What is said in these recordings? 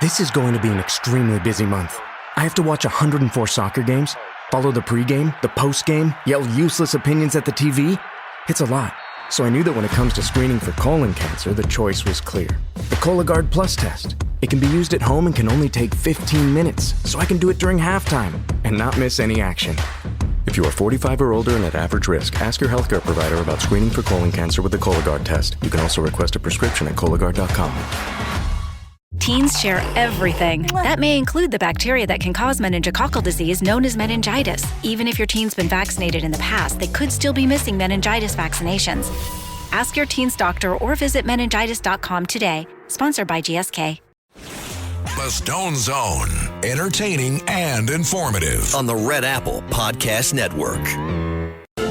This is going to be an extremely busy month. I have to watch 104 soccer games, follow the pregame, the postgame, yell useless opinions at the TV. It's a lot. So I knew that when it comes to screening for colon cancer, the choice was clear. The Cologuard Plus test. It can be used at home and can only take 15 minutes, so I can do it during halftime and not miss any action. If you are 45 or older and at average risk, ask your healthcare provider about screening for colon cancer with the Cologuard test. You can also request a prescription at Cologuard.com. Teens share everything. That may include the bacteria that can cause meningococcal disease known as meningitis. Even if your teen's been vaccinated in the past, they could still be missing meningitis vaccinations. Ask your teen's doctor or visit meningitis.com today. Sponsored by GSK. The Stone Zone. Entertaining and informative. On the Red Apple Podcast Network.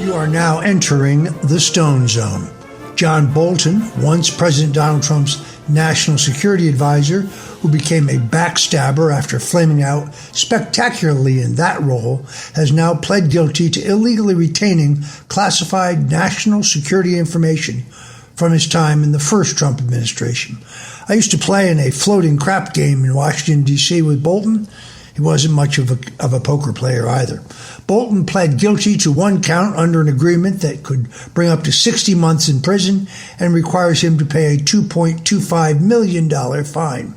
You are now entering the Stone Zone. John Bolton, once President Donald Trump's national security advisor, who became a backstabber after flaming out spectacularly in that role, has now pled guilty to illegally retaining classified national security information from his time in the first Trump administration. I used to play in a floating crap game in Washington, D.C. with Bolton. He wasn't much of a poker player either. Bolton pled guilty to one count under an agreement that could bring up to 60 months in prison and requires him to pay a $2.25 million fine.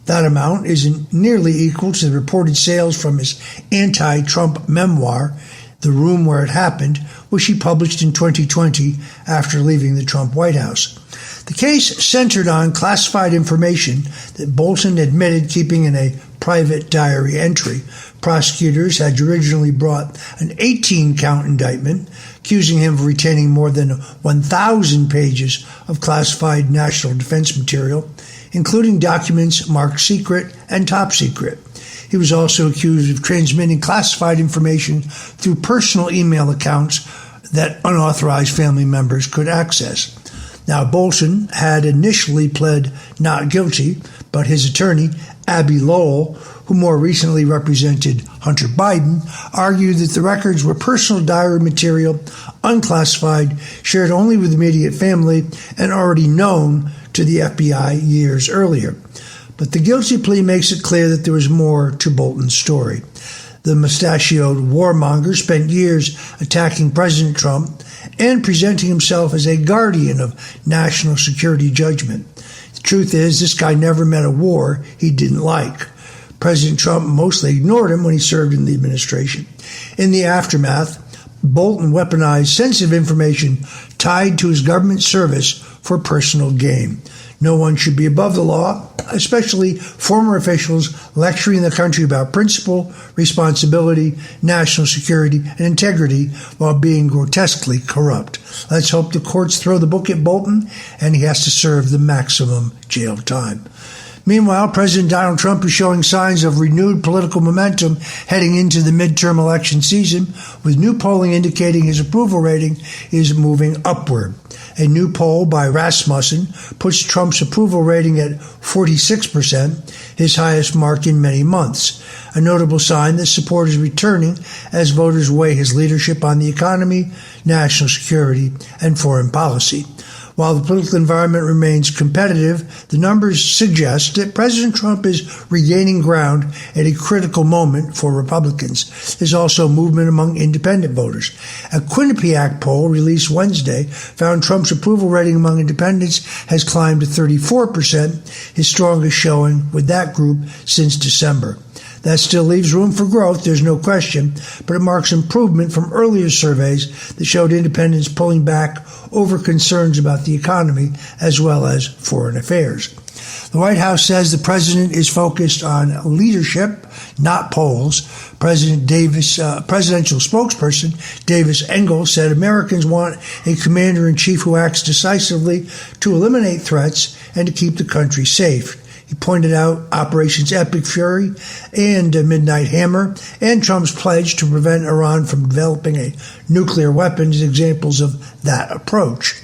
That amount isn't nearly equal to the reported sales from his anti-Trump memoir, The Room Where It Happened, which he published in 2020 after leaving the Trump White House. The case centered on classified information that Bolton admitted keeping in a private diary entry. Prosecutors had originally brought an 18-count indictment, accusing him of retaining more than 1,000 pages of classified national defense material, including documents marked secret and top secret. He was also accused of transmitting classified information through personal email accounts that unauthorized family members could access. Now, Bolton had initially pled not guilty, but his attorney, Abby Lowell, who more recently represented Hunter Biden, argued that the records were personal diary material, unclassified, shared only with immediate family, and already known to the FBI years earlier. But the guilty plea makes it clear that there was more to Bolton's story. The mustachioed warmonger spent years attacking President Trump and presenting himself as a guardian of national security judgment. The truth is, this guy never met a war he didn't like. President Trump mostly ignored him when he served in the administration. In the aftermath, Bolton weaponized sensitive information tied to his government service for personal gain. No one should be above the law, especially former officials lecturing the country about principle, responsibility, national security, and integrity while being grotesquely corrupt. Let's hope the courts throw the book at Bolton and he has to serve the maximum jail time. Meanwhile, President Donald Trump is showing signs of renewed political momentum heading into the midterm election season, with new polling indicating his approval rating is moving upward. A new poll by Rasmussen puts Trump's approval rating at 46%, his highest mark in many months, a notable sign that support is returning as voters weigh his leadership on the economy, national security, and foreign policy. While the political environment remains competitive, the numbers suggest that President Trump is regaining ground at a critical moment for Republicans. There's also movement among independent voters. A Quinnipiac poll released Wednesday found Trump's approval rating among independents has climbed to 34%, his strongest showing with that group since December. That still leaves room for growth, there's no question, but it marks improvement from earlier surveys that showed independents pulling back over concerns about the economy as well as foreign affairs. The White House says the president is focused on leadership, not polls. Presidential spokesperson Davis Engel said Americans want a commander-in-chief who acts decisively to eliminate threats and to keep the country safe. He pointed out Operations Epic Fury and Midnight Hammer and Trump's pledge to prevent Iran from developing a nuclear weapon as examples of that approach.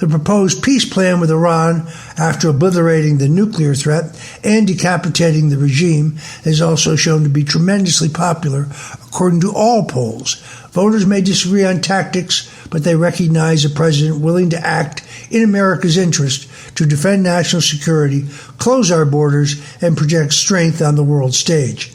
The proposed peace plan with Iran, after obliterating the nuclear threat and decapitating the regime, is also shown to be tremendously popular, according to all polls. Voters may disagree on tactics, but they recognize a president willing to act in America's interest to defend national security, close our borders, and project strength on the world stage.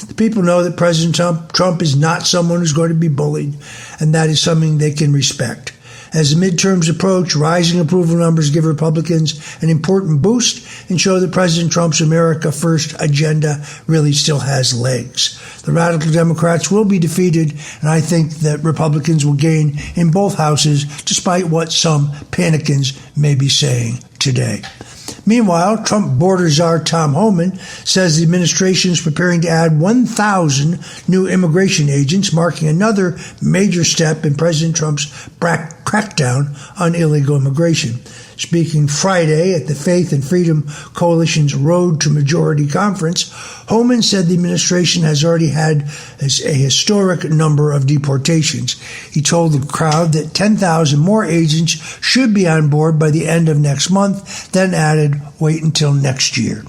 The people know that President Trump is not someone who's going to be bullied, and that is something they can respect. As the midterms approach, rising approval numbers give Republicans an important boost and show that President Trump's America First agenda really still has legs. The radical Democrats will be defeated, and I think that Republicans will gain in both houses, despite what some panicans may be saying today. Meanwhile, Trump border czar Tom Homan says the administration is preparing to add 1,000 new immigration agents, marking another major step in President Trump's crackdown on illegal immigration. Speaking Friday at the Faith and Freedom Coalition's Road to Majority Conference, Homan said the administration has already had a historic number of deportations. He told the crowd that 10,000 more agents should be on board by the end of next month, then added, wait until next year.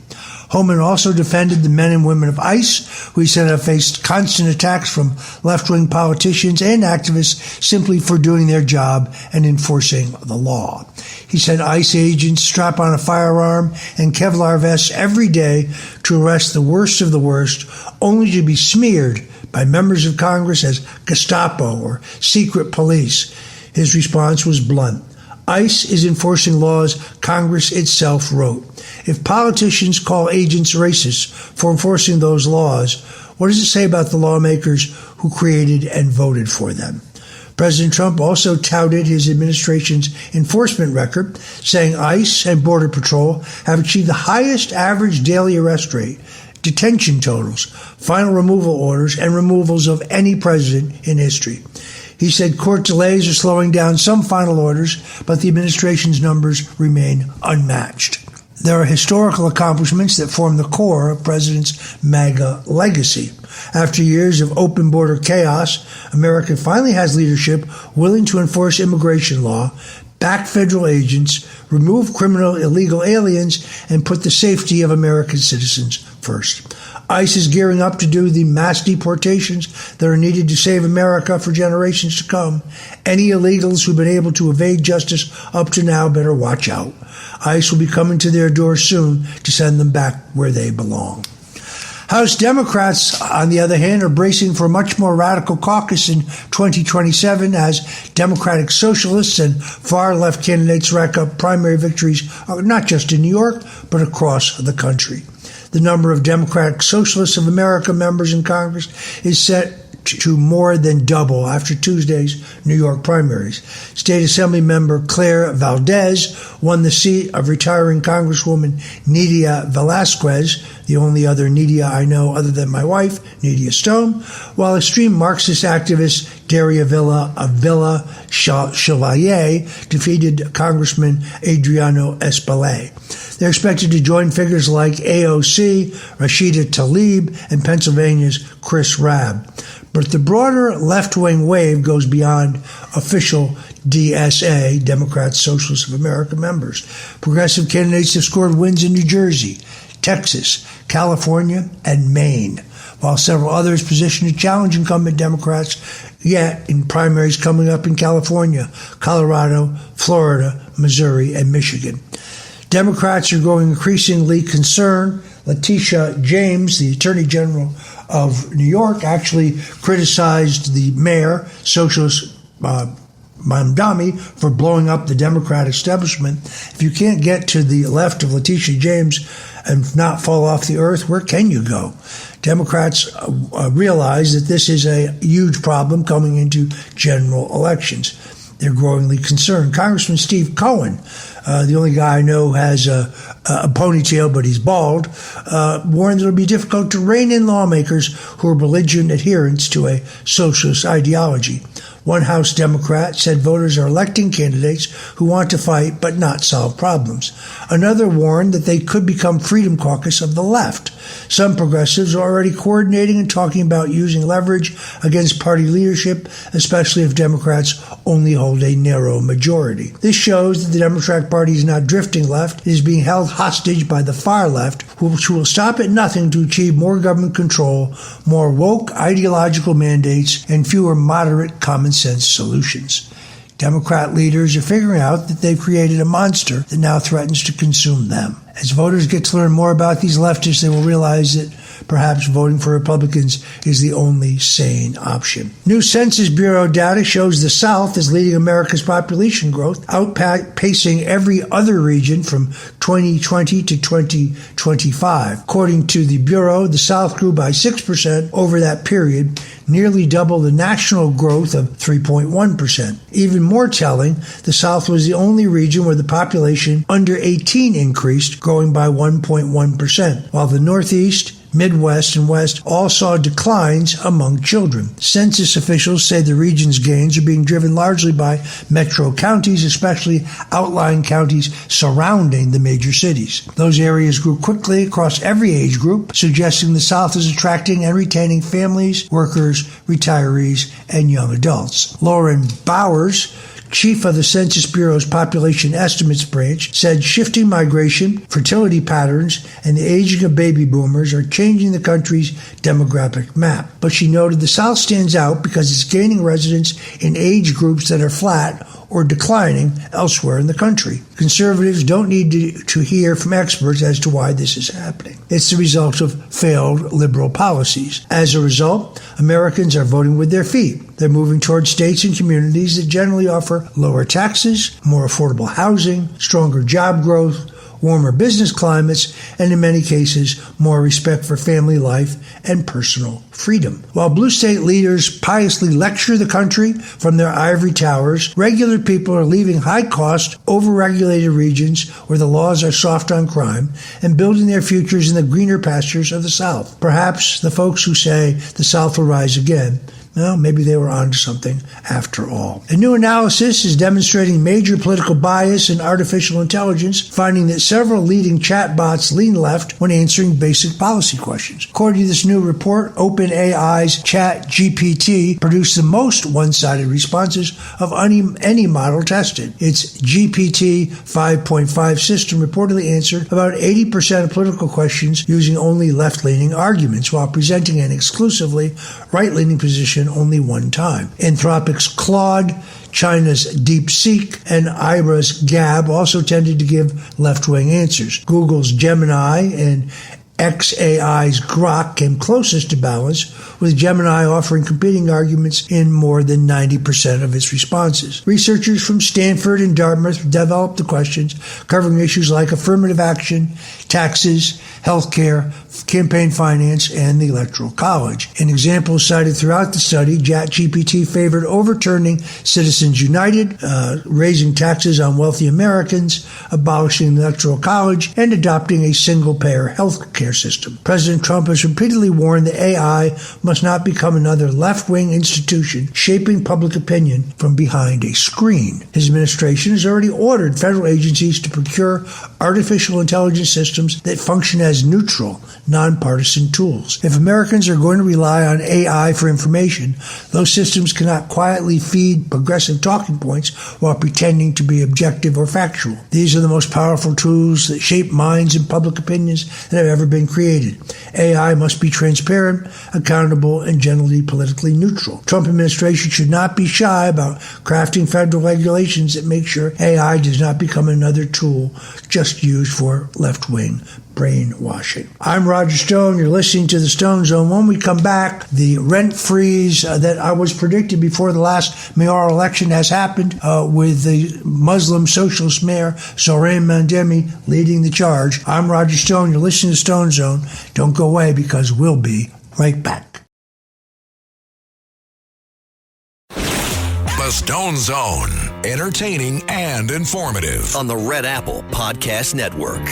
Homan also defended the men and women of ICE, who he said have faced constant attacks from left-wing politicians and activists simply for doing their job and enforcing the law. He said ICE agents strap on a firearm and Kevlar vests every day to arrest the worst of the worst, only to be smeared by members of Congress as Gestapo or secret police. His response was blunt. ICE is enforcing laws Congress itself wrote. If politicians call agents racist for enforcing those laws, what does it say about the lawmakers who created and voted for them? President Trump also touted his administration's enforcement record, saying ICE and Border Patrol have achieved the highest average daily arrest rate, detention totals, final removal orders, and removals of any president in history. He said court delays are slowing down some final orders, but the administration's numbers remain unmatched. There are historical accomplishments that form the core of President's MAGA legacy. After years of open border chaos, America finally has leadership willing to enforce immigration law, back federal agents, remove criminal illegal aliens, and put the safety of American citizens first. ICE is gearing up to do the mass deportations that are needed to save America for generations to come. Any illegals who've been able to evade justice up to now better watch out. ICE will be coming to their doors soon to send them back where they belong. House Democrats, on the other hand, are bracing for a much more radical caucus in 2027 as Democratic socialists and far-left candidates rack up primary victories, not just in New York, but across the country. The number of Democratic Socialists of America members in Congress is set to more than double after Tuesday's New York primaries. State Assembly member Claire Valdez won the seat of retiring Congresswoman Nydia Velázquez, the only other Nydia I know other than my wife, Nydia Stone, while extreme Marxist activist Daria Villa Chevalier defeated Congressman Adriano Espelay. They're expected to join figures like AOC, Rashida Tlaib, and Pennsylvania's Chris Rabb. But the broader left-wing wave goes beyond official DSA, Democrats, Socialists of America members. Progressive candidates have scored wins in New Jersey, Texas, California, and Maine, while several others position to challenge incumbent Democrats, yet in primaries coming up in California, Colorado, Florida, Missouri, and Michigan. Democrats are growing increasingly concerned. Letitia James, the Attorney General of New York, actually criticized the mayor, socialist Mamdani, for blowing up the Democrat establishment. If you can't get to the left of Letitia James and not fall off the earth, where can you go? Democrats realize that this is a huge problem coming into general elections. They're growingly concerned. Congressman Steve Cohen, the only guy I know who has a ponytail, but he's bald, warned it'll be difficult to rein in lawmakers who are belligerent adherents to a socialist ideology. One House Democrat said voters are electing candidates who want to fight but not solve problems. Another warned that they could become Freedom Caucus of the left. Some progressives are already coordinating and talking about using leverage against party leadership, especially if Democrats only hold a narrow majority. This shows that the Democratic Party is not drifting left. It is being held hostage by the far left, which will stop at nothing to achieve more government control, more woke ideological mandates, and fewer moderate common sense solutions. Democrat leaders are figuring out that they've created a monster that now threatens to consume them. As voters get to learn more about these leftists, they will realize that perhaps voting for Republicans is the only sane option. New Census Bureau data shows the South is leading America's population growth, outpacing every other region from 2020 to 2025. According to the Bureau, the South grew by 6% over that period, nearly double the national growth of 3.1%. Even more telling, the South was the only region where the population under 18 increased, growing by 1.1%, while the Northeast, Midwest, and West all saw declines among children. Census officials say the region's gains are being driven largely by metro counties, especially outlying counties surrounding the major cities. Those areas grew quickly across every age group, suggesting the South is attracting and retaining families, workers, retirees, and young adults. Lauren Bowers, chief of the Census Bureau's Population Estimates Branch, said shifting migration, fertility patterns, and the aging of baby boomers are changing the country's demographic map. But she noted the South stands out because it's gaining residents in age groups that are flat or declining elsewhere in the country. Conservatives don't need to hear from experts as to why this is happening. It's the result of failed liberal policies. As a result, Americans are voting with their feet. They're moving towards states and communities that generally offer lower taxes, more affordable housing, stronger job growth, warmer business climates, and in many cases, more respect for family life and personal freedom. While blue state leaders piously lecture the country from their ivory towers, regular people are leaving high-cost, over-regulated regions where the laws are soft on crime and building their futures in the greener pastures of the South. Perhaps the folks who say the South will rise again, well, maybe they were onto something after all. A new analysis is demonstrating major political bias in artificial intelligence, finding that several leading chatbots lean left when answering basic policy questions. According to this new report, OpenAI's ChatGPT produced the most one-sided responses of any model tested. Its GPT 5.5 system reportedly answered about 80% of political questions using only left-leaning arguments, while presenting an exclusively right-leaning position only one time. Anthropic's Claude, China's DeepSeek, and Ira's Gab also tended to give left-wing answers. Google's Gemini and xAI's Grok came closest to balance, with Gemini offering competing arguments in more than 90% of its responses. Researchers from Stanford and Dartmouth developed the questions covering issues like affirmative action, taxes, healthcare, campaign finance, and the Electoral College. In examples cited throughout the study, ChatGPT favored overturning Citizens United, raising taxes on wealthy Americans, abolishing the Electoral College, and adopting a single-payer health care system. President Trump has repeatedly warned that AI must not become another left-wing institution shaping public opinion from behind a screen. His administration has already ordered federal agencies to procure artificial intelligence systems that function as neutral, nonpartisan tools. If Americans are going to rely on AI for information, those systems cannot quietly feed progressive talking points while pretending to be objective or factual. These are the most powerful tools that shape minds and public opinions that have ever been created. AI must be transparent, accountable, and generally politically neutral. Trump administration should not be shy about crafting federal regulations that make sure AI does not become another tool just used for left-wing brainwashing. I'm Roger Stone. You're listening to the Stone Zone. When we come back, the rent freeze that I was predicted before the last mayoral election has happened, with the Muslim socialist mayor Zohran Mandemi leading the charge. I'm Roger Stone. You're listening to Stone Zone. Don't go away, because we'll be right back. The Stone Zone, entertaining and informative on the Red Apple Podcast Network.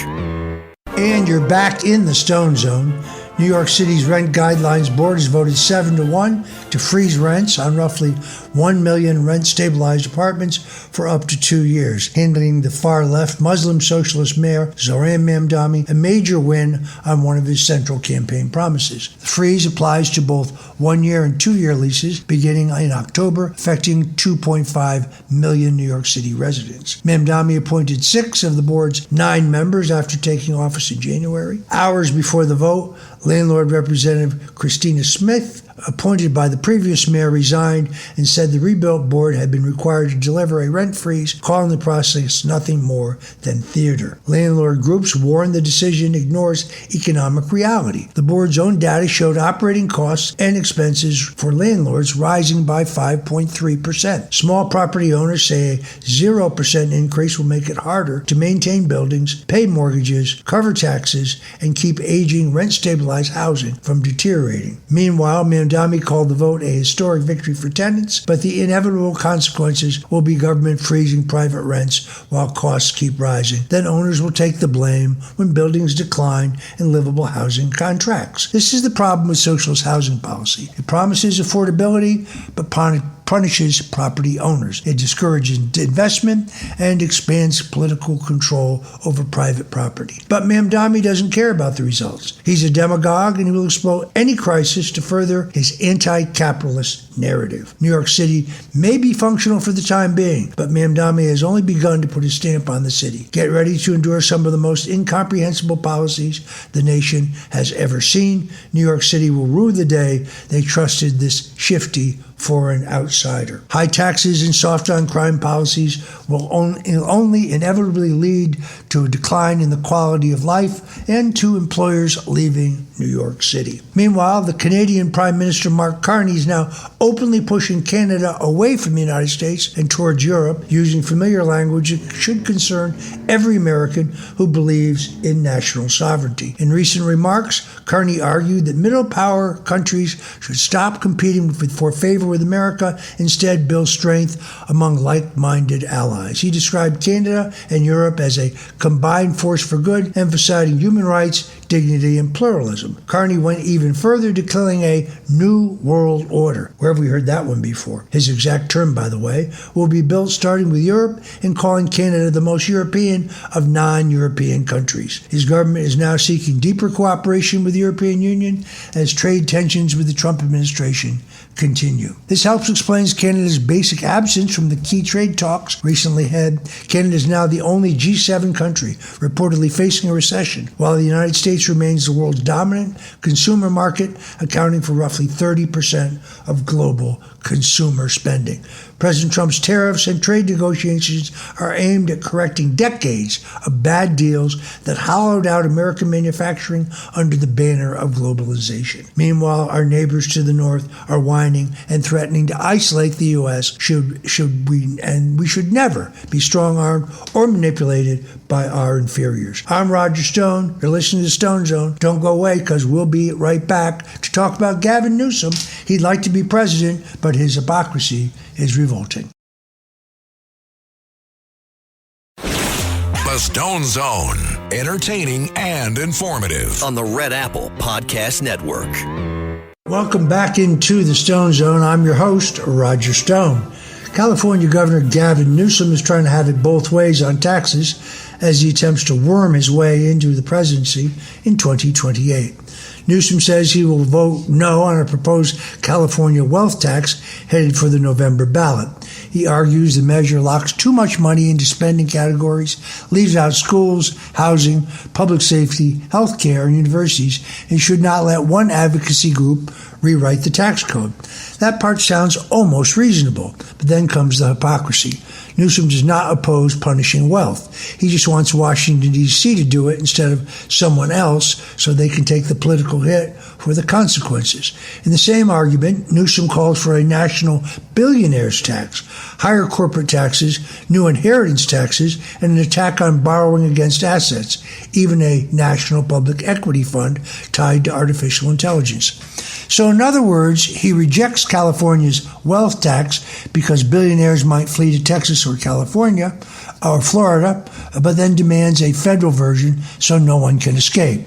And you're back in the Stone Zone. New York City's Rent Guidelines Board has voted 7-1 to freeze rents on roughly 1 million rent-stabilized apartments for up to 2 years, handing the far-left Muslim socialist mayor Zoran Mamdani a major win on one of his central campaign promises. The freeze applies to both 1-year and 2-year leases beginning in October, affecting 2.5 million New York City residents. Mamdani appointed 6 of the board's 9 members after taking office in January. Hours before the vote, Landlord Representative Christina Smith, appointed by the previous mayor, resigned and said the rebuilt board had been required to deliver a rent freeze, calling the process nothing more than theater. Landlord groups warn the decision ignores economic reality. The board's own data showed operating costs and expenses for landlords rising by 5.3%. Small property owners say a 0% increase will make it harder to maintain buildings, pay mortgages, cover taxes, and keep aging rent-stabilized housing from deteriorating. Meanwhile, Mamdani called the vote a historic victory for tenants, but the inevitable consequences will be government freezing private rents while costs keep rising. Then owners will take the blame when buildings decline and livable housing contracts. This is the problem with socialist housing policy. It promises affordability, but punishes property owners. It discourages investment and expands political control over private property. But Mamdani doesn't care about the results. He's a demagogue, and he will exploit any crisis to further his anti-capitalist narrative. New York City may be functional for the time being, but Mamdani has only begun to put his stamp on the city. Get ready to endure some of the most incomprehensible policies the nation has ever seen. New York City will rue the day they trusted this shifty foreign outsider. High taxes and soft-on-crime policies will only inevitably lead to a decline in the quality of life and to employers leaving New York City. Meanwhile, the Canadian Prime Minister Mark Carney is now openly pushing Canada away from the United States and towards Europe, using familiar language that should concern every American who believes in national sovereignty. In recent remarks, Carney argued that middle-power countries should stop competing for favor with America, instead build strength among like-minded allies. He described Canada and Europe as a combined force for good, emphasizing human rights, dignity, and pluralism. Carney went even further, declaring a new world order. Where have we heard that one before? His exact term, by the way, will be built starting with Europe and calling Canada the most European of non-European countries. His government is now seeking deeper cooperation with the European Union as trade tensions with the Trump administration continue. This helps explain Canada's basic absence from the key trade talks recently had. Canada is now the only G7 country reportedly facing a recession, while the United States remains the world's dominant consumer market, accounting for roughly 30% of global consumer spending. President Trump's tariffs and trade negotiations are aimed at correcting decades of bad deals that hollowed out American manufacturing under the banner of globalization. Meanwhile, our neighbors to the north are whining and threatening to isolate the U.S. We should never be strong-armed or manipulated by our inferiors. I'm Roger Stone. You're listening to Stone Zone. Don't go away, because we'll be right back to talk about Gavin Newsom. He'd like to be president, but his hypocrisy is revolting. The Stone Zone, entertaining and informative. On the Red Apple Podcast Network. Welcome back into the Stone Zone. I'm your host, Roger Stone. California Governor Gavin Newsom is trying to have it both ways on taxes as he attempts to worm his way into the presidency in 2028. Newsom says he will vote no on a proposed California wealth tax headed for the November ballot. He argues the measure locks too much money into spending categories, leaves out schools, housing, public safety, healthcare, and universities, and should not let one advocacy group rewrite the tax code. That part sounds almost reasonable, but then comes the hypocrisy. Newsom does not oppose punishing wealth. He just wants Washington, D.C. to do it instead of someone else so they can take the political hit for the consequences. In the same argument, Newsom calls for a national billionaires tax, higher corporate taxes, new inheritance taxes, and an attack on borrowing against assets, even a national public equity fund tied to artificial intelligence. So in other words, he rejects California's wealth tax because billionaires might flee to Texas or California or Florida, but then demands a federal version so no one can escape.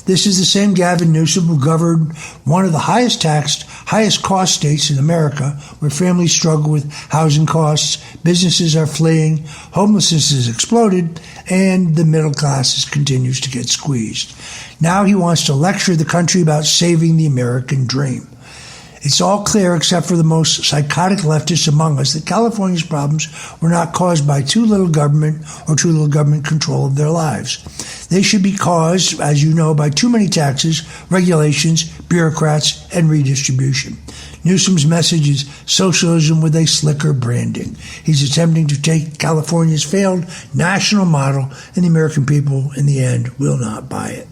This is the same Gavin Newsom who governed one of the highest taxed, highest cost states in America, where families struggle with housing costs, businesses are fleeing, homelessness has exploded, and the middle class continues to get squeezed. Now he wants to lecture the country about saving the American dream. It's all clear, except for the most psychotic leftists among us, that California's problems were not caused by too little government or too little government control of their lives. They should be caused, as you know, by too many taxes, regulations, bureaucrats, and redistribution. Newsom's message is socialism with a slicker branding. He's attempting to take California's failed national model, and the American people, in the end, will not buy it.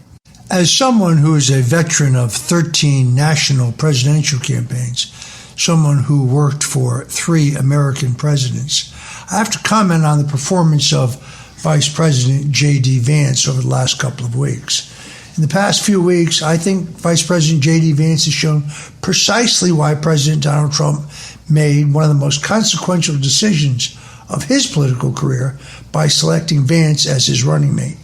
As someone who is a veteran of 13 national presidential campaigns, someone who worked for 3 American presidents, I have to comment on the performance of Vice President J.D. Vance over the last couple of weeks. In the past few weeks, I think Vice President J.D. Vance has shown precisely why President Donald Trump made one of the most consequential decisions of his political career by selecting Vance as his running mate.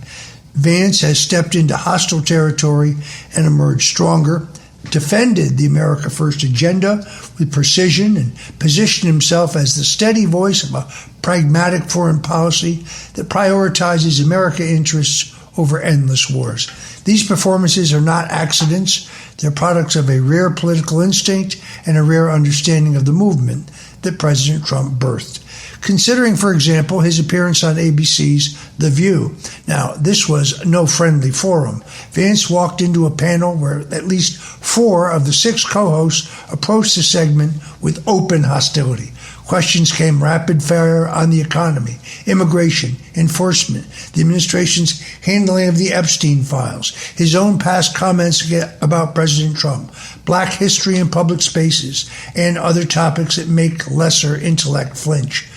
Vance has stepped into hostile territory and emerged stronger, defended the America First agenda with precision, and positioned himself as the steady voice of a pragmatic foreign policy that prioritizes American interests over endless wars. These performances are not accidents. They're products of a rare political instinct and a rare understanding of the movement that President Trump birthed. Considering, for example, his appearance on ABC's The View. Now, this was no friendly forum. Vance walked into a panel where at least 4 of the 6 co-hosts approached the segment with open hostility. Questions came rapid fire on the economy, immigration, enforcement, the administration's handling of the Epstein files, his own past comments about President Trump, black history in public spaces, and other topics that make lesser intellect flinch.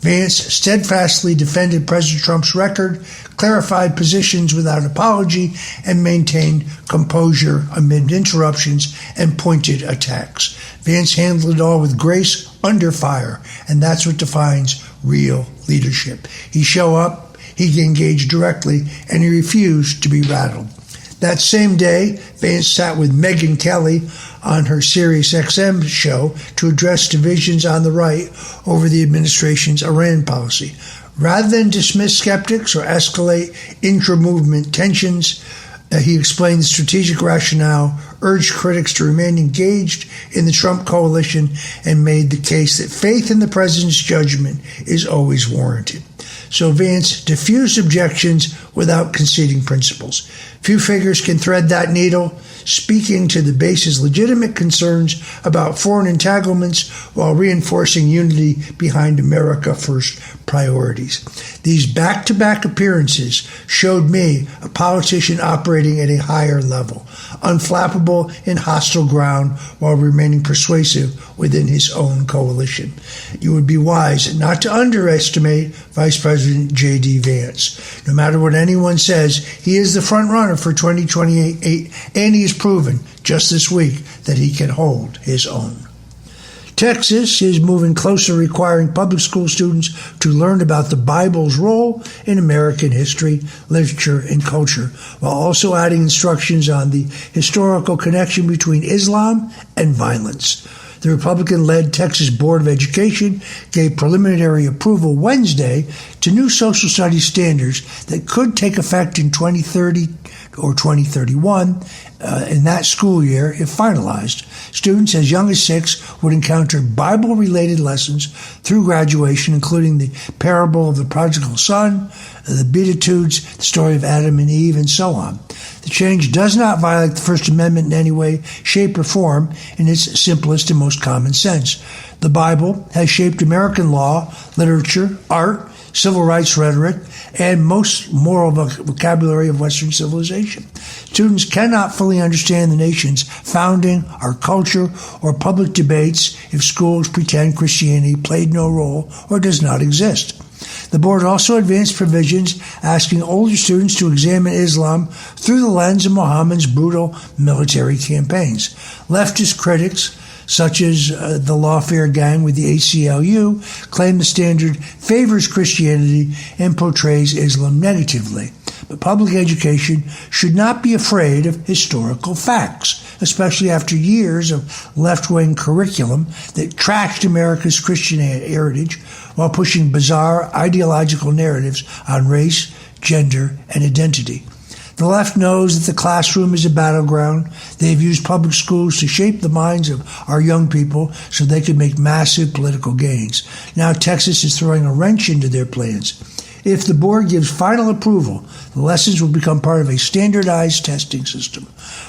Vance steadfastly defended President Trump's record, clarified positions without apology, and maintained composure amid interruptions and pointed attacks. Vance handled it all with grace under fire, and that's what defines real leadership. He showed up, he engaged directly, and he refused to be rattled. That same day, Vance sat with Megyn Kelly on her SiriusXM show to address divisions on the right over the administration's Iran policy. Rather than dismiss skeptics or escalate intra-movement tensions, he explained the strategic rationale, urged critics to remain engaged in the Trump coalition, and made the case that faith in the president's judgment is always warranted. So Vance diffused objections without conceding principles. Few figures can thread that needle, speaking to the base's legitimate concerns about foreign entanglements while reinforcing unity behind America First priorities. These back-to-back appearances showed me a politician operating at a higher level, unflappable in hostile ground while remaining persuasive within his own coalition. You would be wise not to underestimate Vice President J.D. Vance. No matter what anyone says, he is the front runner for 2028, and he has proven just this week that he can hold his own. Texas is moving closer, requiring public school students to learn about the Bible's role in American history, literature, and culture, while also adding instructions on the historical connection between Islam and violence. The Republican-led Texas Board of Education gave preliminary approval Wednesday to new social studies standards that could take effect in 2030 or 2031 in that school year if finalized. Students as young as 6 would encounter Bible-related lessons through graduation, including the parable of the prodigal son, the Beatitudes, the story of Adam and Eve, and so on. The change does not violate the First Amendment in any way, shape, or form in its simplest and most common sense. The Bible has shaped American law, literature, art, civil rights rhetoric, and most moral vocabulary of Western civilization. Students cannot fully understand the nation's founding, our culture, or public debates if schools pretend Christianity played no role or does not exist. The board also advanced provisions asking older students to examine Islam through the lens of Muhammad's brutal military campaigns. Leftist critics, such as the Lawfare gang with the ACLU, claim the standard favors Christianity and portrays Islam negatively. But public education should not be afraid of historical facts, especially after years of left-wing curriculum that trashed America's Christian heritage while pushing bizarre ideological narratives on race, gender, and identity. The left knows that the classroom is a battleground. They've used public schools to shape the minds of our young people so they could make massive political gains. Now Texas is throwing a wrench into their plans. If the board gives final approval, the lessons will become part of a standardized testing system.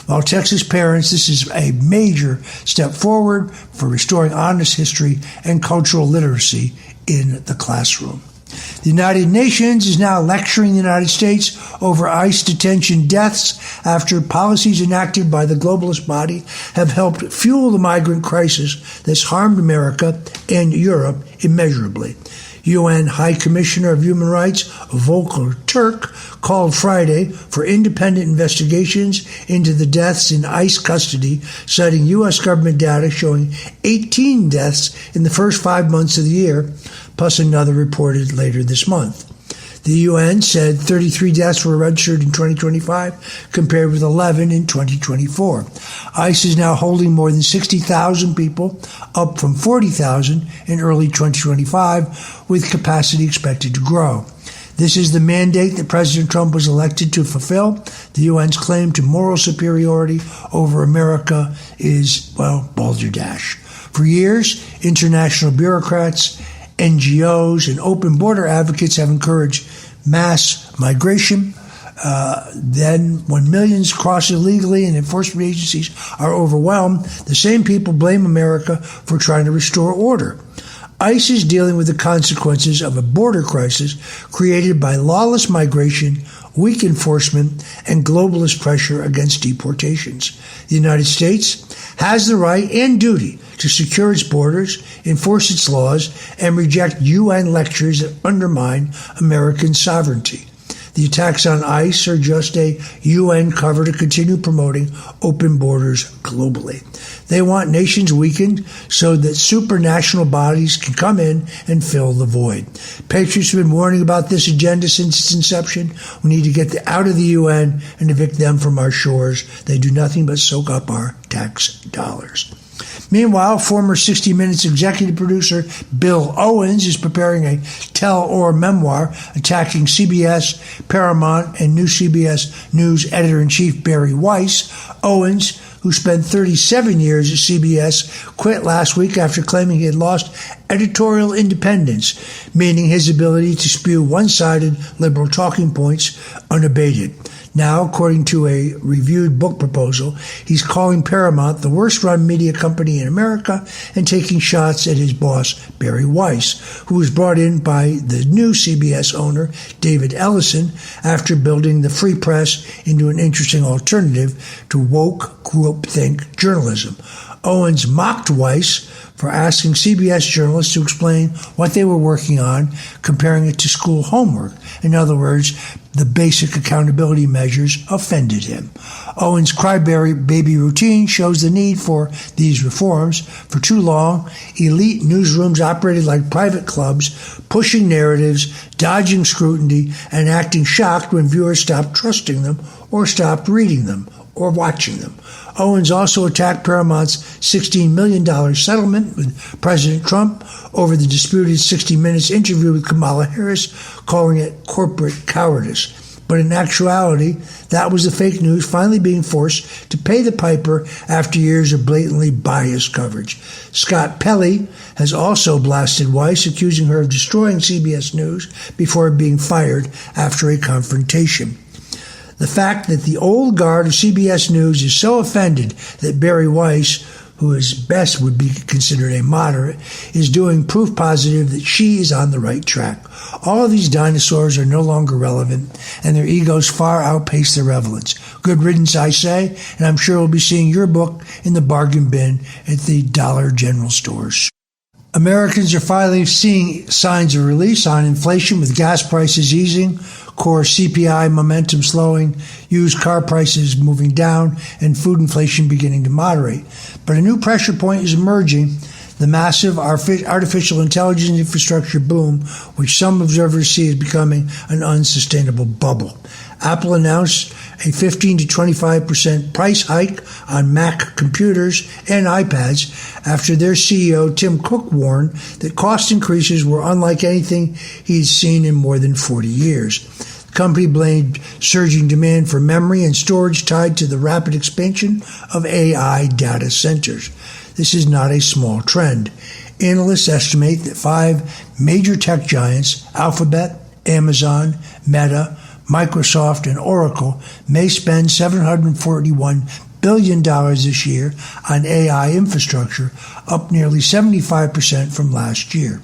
While Texas parents, this is a major step forward for restoring honest history and cultural literacy in the classroom. The United Nations is now lecturing the United States over ICE detention deaths after policies enacted by the globalist body have helped fuel the migrant crisis that's harmed America and Europe immeasurably. UN High Commissioner of Human Rights Volker Turk called Friday for independent investigations into the deaths in ICE custody, citing U.S. government data showing 18 deaths in the first 5 months of the year, plus another reported later this month. The UN said 33 deaths were registered in 2025, compared with 11 in 2024. ICE is now holding more than 60,000 people, up from 40,000 in early 2025, with capacity expected to grow. This is the mandate that President Trump was elected to fulfill. The UN's claim to moral superiority over America is, well, balderdash. For years, international bureaucrats, NGOs, and open border advocates have encouraged mass migration. Then, when millions cross illegally and enforcement agencies are overwhelmed, the same people blame America for trying to restore order. ICE is dealing with the consequences of a border crisis created by lawless migration, weak enforcement, and globalist pressure against deportations. The United States has the right and duty to secure its borders, enforce its laws, and reject UN lectures that undermine American sovereignty. The attacks on ICE are just a UN cover to continue promoting open borders globally. They want nations weakened so that supranational bodies can come in and fill the void. Patriots have been warning about this agenda since its inception. We need to get out of the UN and evict them from our shores. They do nothing but soak up our tax dollars. Meanwhile, former 60 Minutes executive producer Bill Owens is preparing a tell-all memoir attacking CBS, Paramount, and new CBS News editor-in-chief Barry Weiss. Owens, who spent 37 years at CBS, quit last week after claiming he had lost editorial independence, meaning his ability to spew one-sided liberal talking points unabated. Now, according to a reviewed book proposal, he's calling Paramount the worst-run media company in America and taking shots at his boss, Barry Weiss, who was brought in by the new CBS owner, David Ellison, after building the free press into an interesting alternative to woke groupthink journalism. Owens mocked Weiss for asking CBS journalists to explain what they were working on, comparing it to school homework. In other words, the basic accountability measures offended him. Owens' crybaby routine shows the need for these reforms. For too long, elite newsrooms operated like private clubs, pushing narratives, dodging scrutiny, and acting shocked when viewers stopped trusting them or stopped reading them or watching them. Owens also attacked Paramount's $16 million settlement with President Trump over the disputed 60 Minutes interview with Kamala Harris, calling it corporate cowardice. But in actuality, that was the fake news finally being forced to pay the piper after years of blatantly biased coverage. Scott Pelley has also blasted Weiss, accusing her of destroying CBS News before being fired after a confrontation. The fact that the old guard of CBS News is so offended that Barry Weiss, who at best would be considered a moderate, is doing proof positive that she is on the right track. All of these dinosaurs are no longer relevant, and their egos far outpace their relevance. Good riddance, I say, and I'm sure we'll be seeing your book in the bargain bin at the Dollar General stores. Americans are finally seeing signs of release on inflation, with gas prices easing, core CPI momentum slowing, used car prices moving down, and food inflation beginning to moderate. But a new pressure point is emerging: the massive artificial intelligence infrastructure boom, which some observers see as becoming an unsustainable bubble. Apple announced a 15 to 25% price hike on Mac computers and iPads after their CEO Tim Cook warned that cost increases were unlike anything he'd seen in more than 40 years. The company blamed surging demand for memory and storage tied to the rapid expansion of AI data centers. This is not a small trend. Analysts estimate that 5 major tech giants, Alphabet, Amazon, Meta, Microsoft, and Oracle, may spend $741 billion this year on AI infrastructure, up nearly 75% from last year.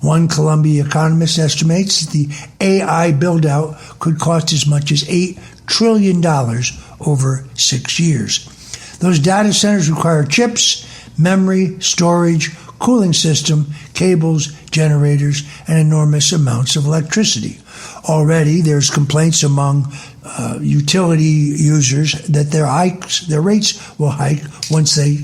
One Columbia economist estimates that the AI build-out could cost as much as $8 trillion over 6 years. Those data centers require chips, memory, storage, cooling system, cables, generators, and enormous amounts of electricity. Already, there's complaints among utility users that their rates will hike once they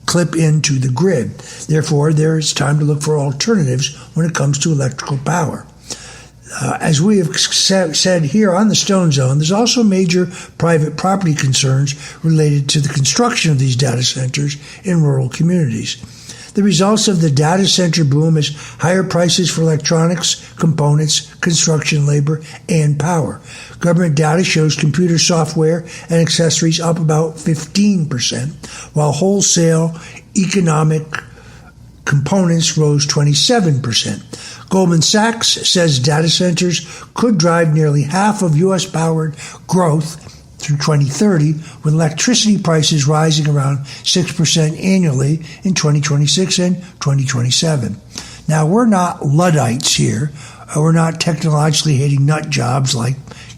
clip into the grid. Therefore, there is time to look for alternatives when it comes to electrical power. As we have said here on the Stone Zone, there's also major private property concerns related to the construction of these data centers in rural communities. The results of the data center boom is higher prices for electronics, components, construction labor, and power. Government data shows computer software and accessories up about 15%, while wholesale economic components rose 27%. Goldman Sachs says data centers could drive nearly half of U.S.-powered growth through 2030, with electricity prices rising around 6% annually in 2026 and 2027. Now, we're not Luddites here. We're not technologically hating nut jobs like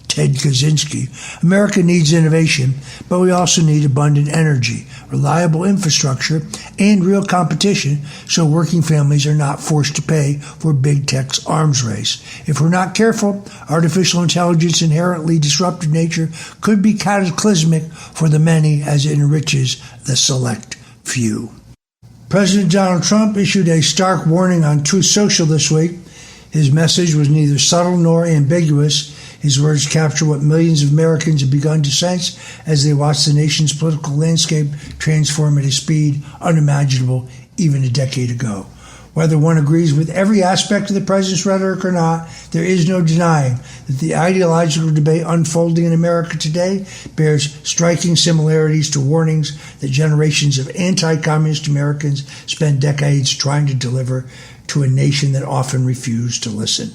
Ted Kaczynski. America needs innovation, but we also need abundant energy, reliable infrastructure, and real competition so working families are not forced to pay for big tech's arms race. If we're not careful, artificial intelligence inherently disruptive nature could be cataclysmic for the many as it enriches the select few. President Donald Trump issued a stark warning on Truth Social this week. His message was neither subtle nor ambiguous. His words capture what millions of Americans have begun to sense as they watch the nation's political landscape transform at a speed unimaginable even a decade ago. Whether one agrees with every aspect of the president's rhetoric or not, there is no denying that the ideological debate unfolding in America today bears striking similarities to warnings that generations of anti-communist Americans spent decades trying to deliver to a nation that often refused to listen.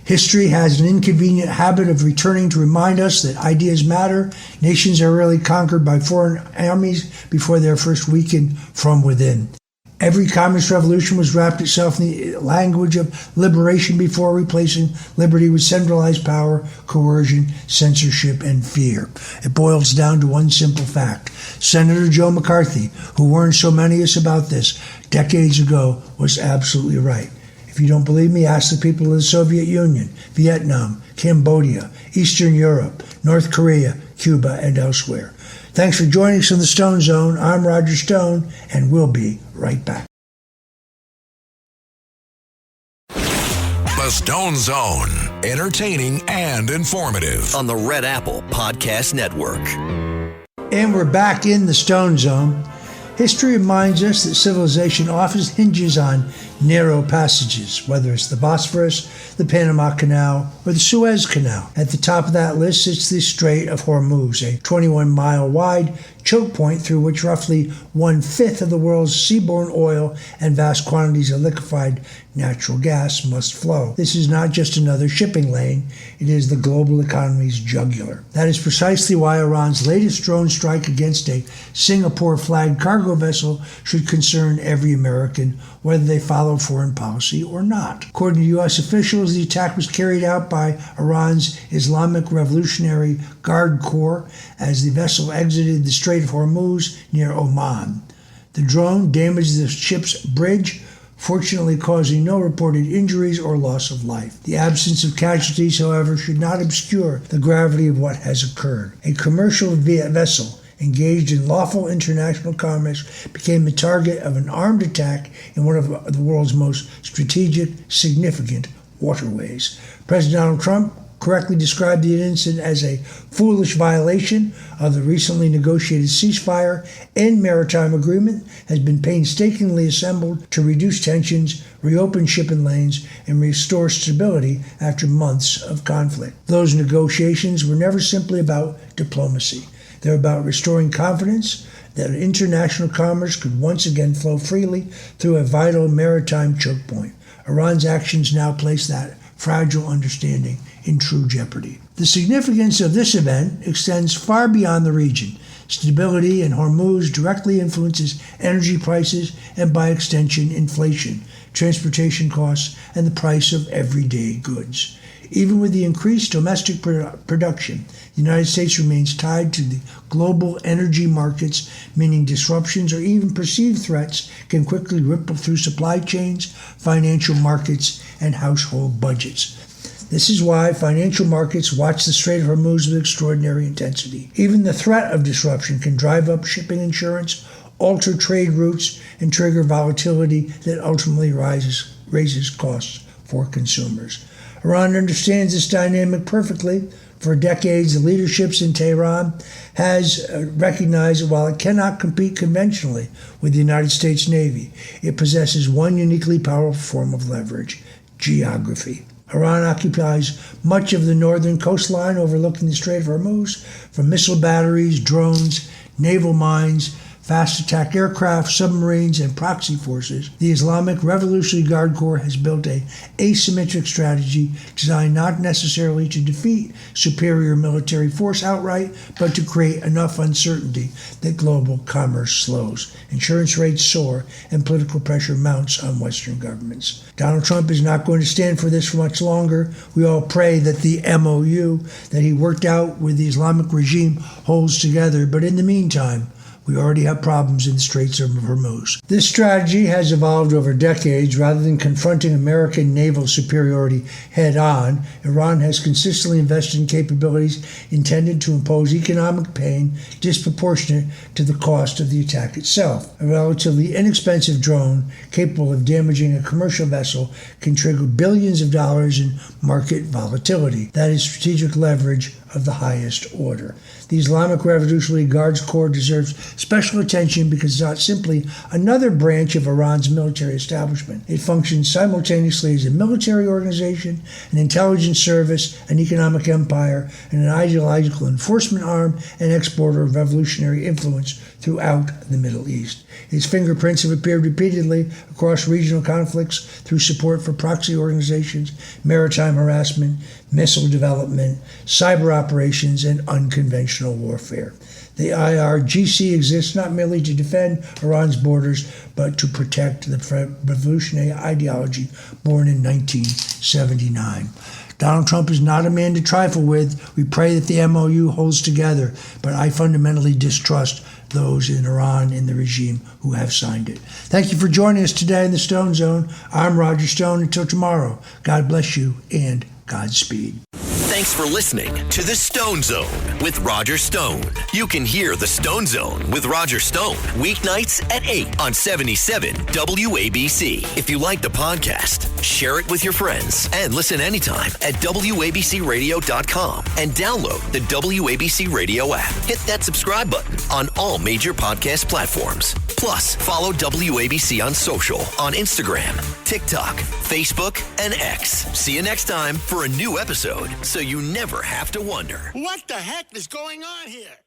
History has an inconvenient habit of returning to remind us that ideas matter. Nations are rarely conquered by foreign armies before they're first weakened from within. Every communist revolution was wrapped itself in the language of liberation before replacing liberty with centralized power, coercion, censorship, and fear. It boils down to one simple fact. Senator Joe McCarthy, who warned so many of us about this decades ago, was absolutely right. If you don't believe me, ask the people of the Soviet Union, Vietnam, Cambodia, Eastern Europe, North Korea, Cuba, and elsewhere. Thanks for joining us in the Stone Zone. I'm Roger Stone, and we'll be right back. The Stone Zone, entertaining and informative. On the Red Apple Podcast Network. And we're back in the Stone Zone. History reminds us that civilization often hinges on narrow passages, whether it's the Bosphorus, the Panama Canal, or the Suez Canal. At the top of that list sits the Strait of Hormuz, a 21-mile-wide choke point through which roughly 1/5 of the world's seaborne oil and vast quantities of liquefied natural gas must flow. This is not just another shipping lane, it is the global economy's jugular. That is precisely why Iran's latest drone strike against a Singapore-flagged cargo vessel should concern every American, whether they follow foreign policy or not. According to U.S. officials, the attack was carried out by Iran's Islamic Revolutionary Guard Corps as the vessel exited the Strait of Hormuz near Oman. The drone damaged the ship's bridge, fortunately causing no reported injuries or loss of life. The absence of casualties, however, should not obscure the gravity of what has occurred. A commercial vessel engaged in lawful international commerce became the target of an armed attack in one of the world's most strategic, significant waterways. President Donald Trump correctly described the incident as a foolish violation of the recently negotiated ceasefire and maritime agreement, has been painstakingly assembled to reduce tensions, reopen shipping lanes, and restore stability after months of conflict. Those negotiations were never simply about diplomacy. They were about restoring confidence that international commerce could once again flow freely through a vital maritime choke point. Iran's actions now place that fragile understanding in true jeopardy. The significance of this event extends far beyond the region. Stability in Hormuz directly influences energy prices and, by extension, inflation, transportation costs, and the price of everyday goods. Even with the increased domestic production, the United States remains tied to the global energy markets, meaning disruptions or even perceived threats can quickly ripple through supply chains, financial markets, and household budgets. This is why financial markets watch the Strait of Hormuz with extraordinary intensity. Even the threat of disruption can drive up shipping insurance, alter trade routes, and trigger volatility that ultimately raises costs for consumers. Iran understands this dynamic perfectly. For decades, the leadership in Tehran has recognized that while it cannot compete conventionally with the United States Navy, it possesses one uniquely powerful form of leverage: geography. Iran occupies much of the northern coastline overlooking the Strait of Hormuz. From missile batteries, drones, naval mines, fast attack aircraft, submarines, and proxy forces, the Islamic Revolutionary Guard Corps has built an asymmetric strategy designed not necessarily to defeat superior military force outright, but to create enough uncertainty that global commerce slows, insurance rates soar, and political pressure mounts on Western governments. Donald Trump is not going to stand for this for much longer. We all pray that the MOU that he worked out with the Islamic regime holds together, but in the meantime, we already have problems in the Straits of Hormuz. This strategy has evolved over decades. Rather than confronting American naval superiority head-on, Iran has consistently invested in capabilities intended to impose economic pain disproportionate to the cost of the attack itself. A relatively inexpensive drone capable of damaging a commercial vessel can trigger billions of dollars in market volatility. That is strategic leverage of the highest order. The Islamic Revolutionary Guards Corps deserves special attention because it's not simply another branch of Iran's military establishment. It functions simultaneously as a military organization, an intelligence service, an economic empire, and an ideological enforcement arm and exporter of revolutionary influence throughout the Middle East. Its fingerprints have appeared repeatedly across regional conflicts through support for proxy organizations, maritime harassment, missile development, cyber operations, and unconventional warfare. The IRGC exists not merely to defend Iran's borders, but to protect the revolutionary ideology born in 1979. Donald Trump is not a man to trifle with. We pray that the MOU holds together, but I fundamentally distrust those in Iran and the regime who have signed it. Thank you for joining us today in the Stone Zone. I'm Roger Stone. Until tomorrow, God bless you and Godspeed. Thanks for listening to The Stone Zone with Roger Stone. You can hear The Stone Zone with Roger Stone weeknights at 8 on 77 WABC. If you like the podcast, share it with your friends and listen anytime at WABCRadio.com and download the WABC Radio app. Hit that subscribe button on all major podcast platforms. Plus, follow WABC on social on Instagram, TikTok, Facebook, and X. See you next time for a new episode, so you never have to wonder. What the heck is going on here?